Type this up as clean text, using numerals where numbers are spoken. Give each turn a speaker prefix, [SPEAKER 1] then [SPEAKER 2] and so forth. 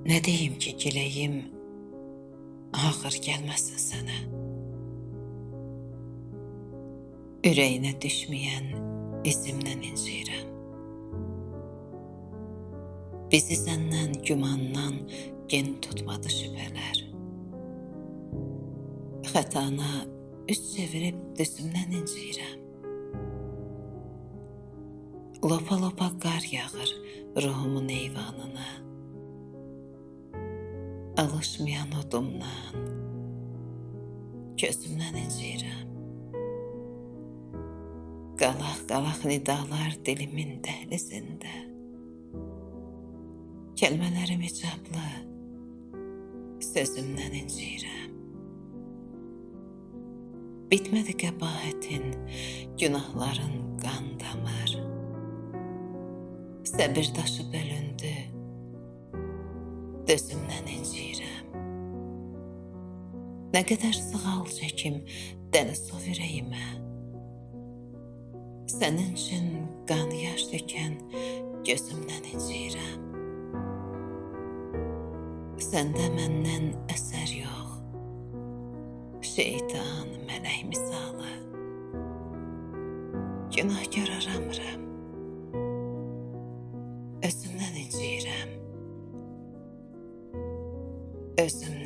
[SPEAKER 1] Nə deyim ki, giləyim ağır gəlməsin sənə. Ürəyinə düşməyən izimdən incəyirəm. Bizi səndən gümandan gen tutmadı şübhələr. Xətana üz çevirib düzümdən incəyirəm. Lopa-lopa qar yağır ruhumun eyvanına. Alışmayan odumdan, gözümdən incəyirəm. Qalaq-qalaq nidalar dilimin dəhlizində. Kəlmələrim icablı, sözümdən incəyirəm. Bitmədi qəbahətin, günahların qan damır. Səbir daşı bölündü, dözümdən incəyirəm. Nə qədər sığal çəkim dəli sov ürəyimə. Sənin üçün qan yaş tökən gözümdən incəyirəm. Səndə məndən əsər yox, şeytan, mələk misalı. Günahkar aramıram, özümdən incəyirəm. Özüm